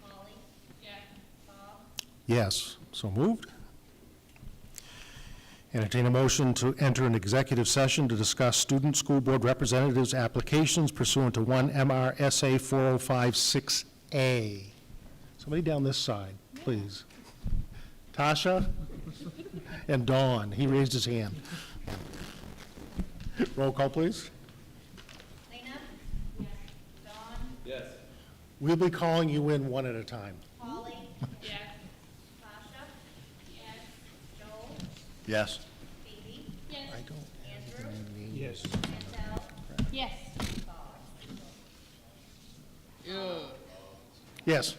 Holly? Yes. Bob? Yes, so moved. Entertain a motion to enter an executive session to discuss student school board representatives' applications pursuant to 1 MRSA 4056A. Somebody down this side, please. Tasha and Dawn, he raised his hand. Roll call, please. Lena? Yes. Dawn? Yes. We'll be calling you in one at a time. Holly? Yes. Tasha? Yes. Joel? Yes? Phoebe? I don't have Andrew? any names. Yes. Chantel? Yes. Bob? Yes.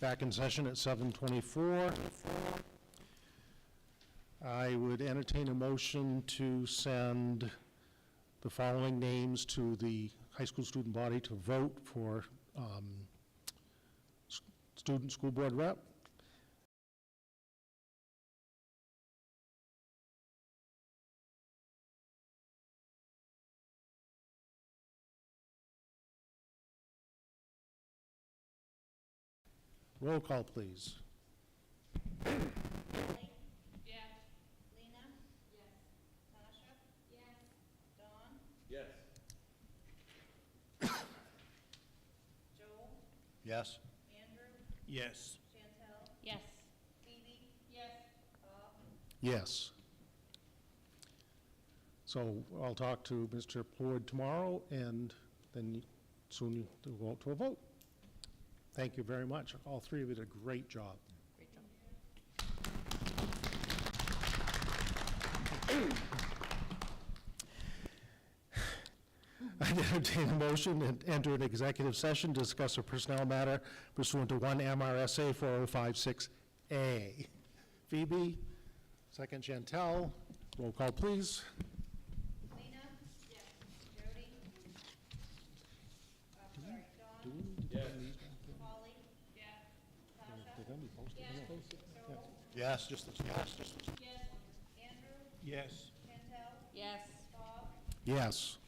Back in session at 7:24. I would entertain a motion to send the following names to the high school student body to vote for student school board rep. Roll call, please. Lena? Yes. Tasha? Yes. Dawn? Yes. Joel? Yes? Andrew? Yes. Chantel? Yes. Phoebe? Yes. Bob? Yes. So I'll talk to Mr. Plourd tomorrow, and then soon we'll go out to a vote. Thank you very much. All three of you did a great job. Great job. I entertain a motion and enter an executive session to discuss a personnel matter pursuant to 1 MRSA 4056A. Phoebe, second Chantel. Roll call, please. Lena? Yes. Jody? Sorry, Dawn? Holly? Yes. Tasha? Yes, just, yes. Yes. Andrew? Yes. Chantel? Yes. Bob? Yes.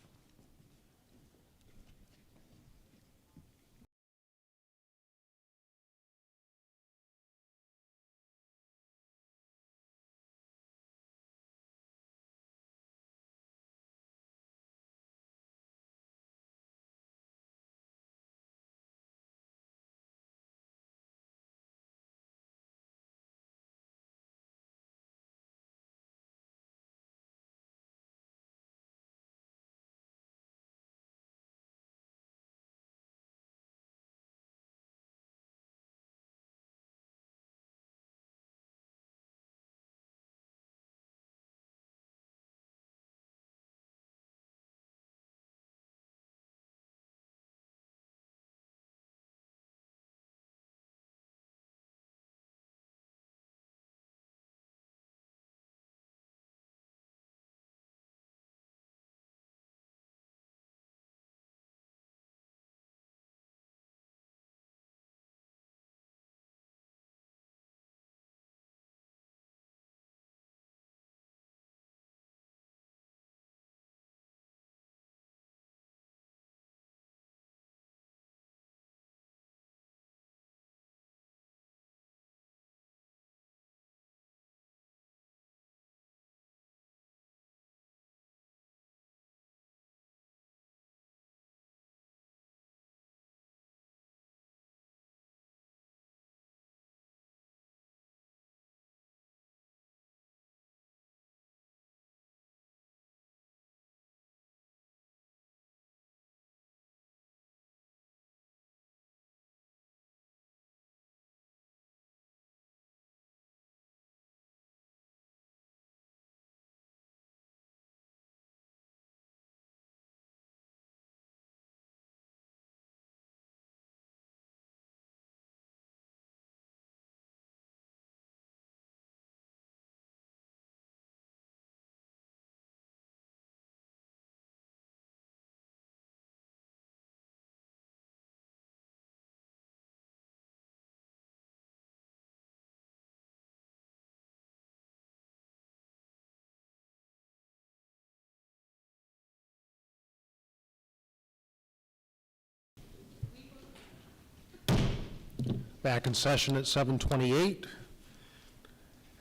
Back in session at 7:28.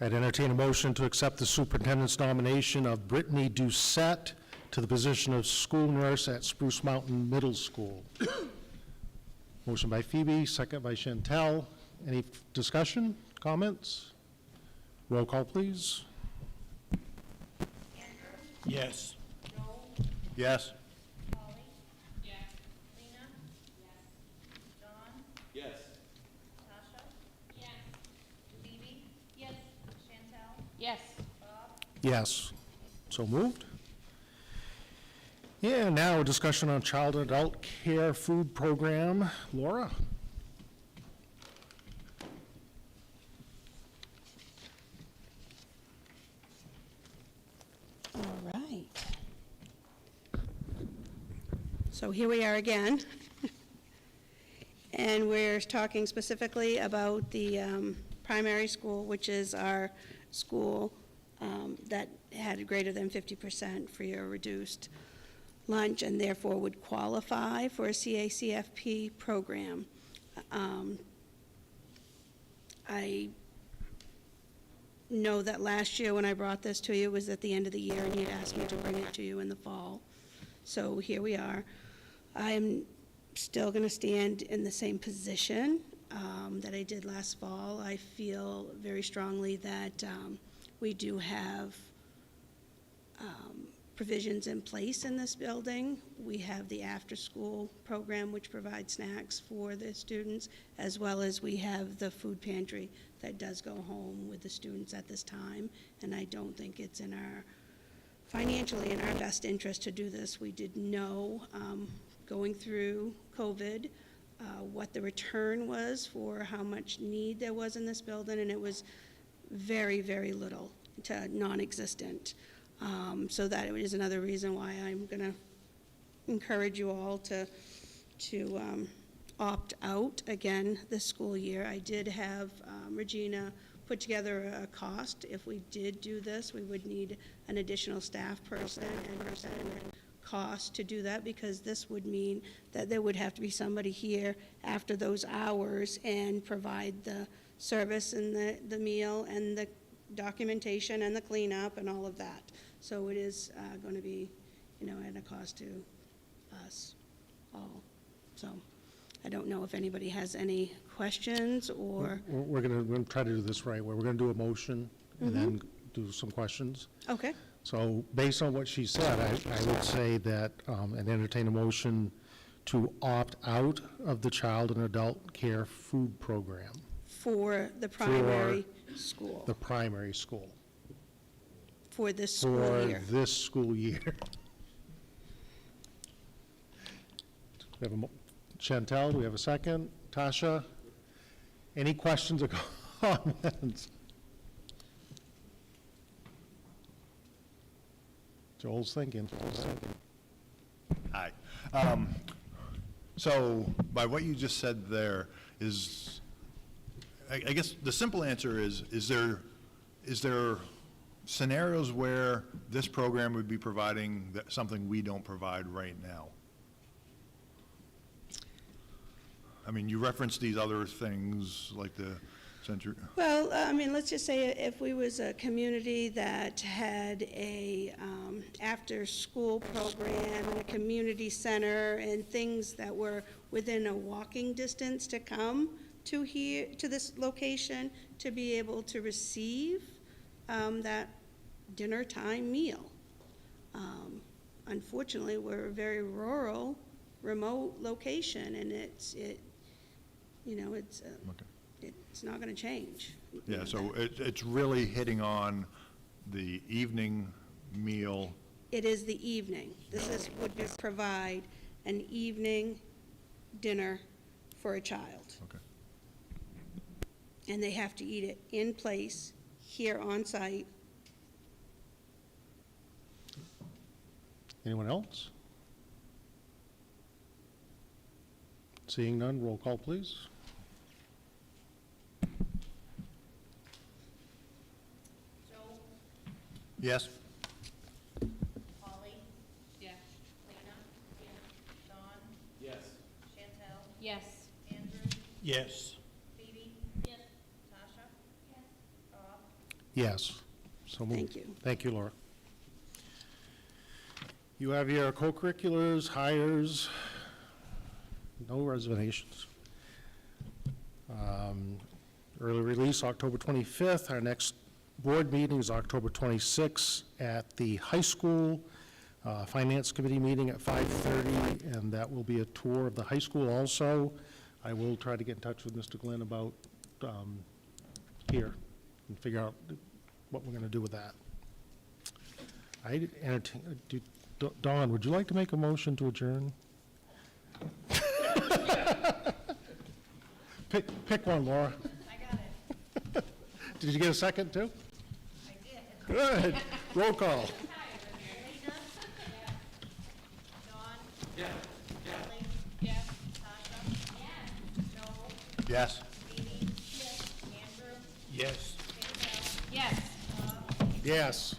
I'd entertain a motion to accept the superintendent's nomination of Brittany Doucette to the position of school nurse at Spruce Mountain Middle School. Motion by Phoebe, second by Chantel. Any discussion, comments? Roll call, please. Yes. Yes. Holly? Yes. Lena? Yes. Dawn? Yes. Tasha? Yes. Phoebe? Yes. Chantel? Yes. Bob? Yes. So moved. Yeah, now a discussion on child and adult care food program. Laura? So here we are again. And we're talking specifically about the primary school, which is our school that had greater than 50% free or reduced lunch and therefore would qualify for a CACFP program. I know that last year when I brought this to you, it was at the end of the year, and you asked me to bring it to you in the fall. So here we are. I'm still going to stand in the same position that I did last fall. I feel very strongly that we do have provisions in place in this building. We have the after-school program, which provides snacks for the students, as well as we have the food pantry that does go home with the students at this time. And I don't think it's financially in our best interest to do this. We did know, going through COVID, what the return was for how much need there was in this building, and it was very, very little to non-existent. So that is another reason why I'm going to encourage you all to opt out again this school year. I did have Regina put together a cost. If we did do this, we would need an additional staff person and cost to do that, because this would mean that there would have to be somebody here after those hours and provide the service and the meal and the documentation and the cleanup and all of that. So it is going to be, at a cost to us all. So I don't know if anybody has any questions or. We're going to try to do this right, where we're going to do a motion and then do some questions. Okay. So based on what she said, I would say that, and entertain a motion to opt out of the child and adult care food program. For the primary school. The primary school. For this school year. For this school year. We have Chantel, do we have a second? Tasha? Any questions or comments? Joel's thinking. Hi. So by what you just said there is, I guess the simple answer is there scenarios where this program would be providing something we don't provide right now? I mean, you referenced these other things like the century. Well, let's just say if we was a community that had a after-school program and a community center and things that were within a walking distance to come to here, to this location, to be able to receive that dinner time meal. Unfortunately, we're a very rural, remote location, and it's not going to change. Yeah, so it's really hitting on the evening meal. It is the evening. This would provide an evening dinner for a child. Okay. And they have to eat it in place, here on site. Anyone else? Seeing none, roll call, please. Joel? Yes? Holly? Yes. Lena? Yes. Dawn? Yes. Chantel? Yes. Andrew? Yes. Phoebe? Yes. Tasha? Yes. Rob? Yes. So moved. Thank you. Thank you, Laura. You have your co-curriculars, hires, no reservations. Early release, October 25th. Our next board meeting is October 26th at the high school. Finance Committee meeting at 5:30, and that will be a tour of the high school also. I will try to get in touch with Mr. Glenn about here and figure out what we're going to do with that. I entertain, Dawn, would you like to make a motion to adjourn? Pick one, Laura. I got it. Did you get a second, too? I did. Good. Roll call. Lena? Dawn? Yes. Andrew, Yes. Yes. Yes.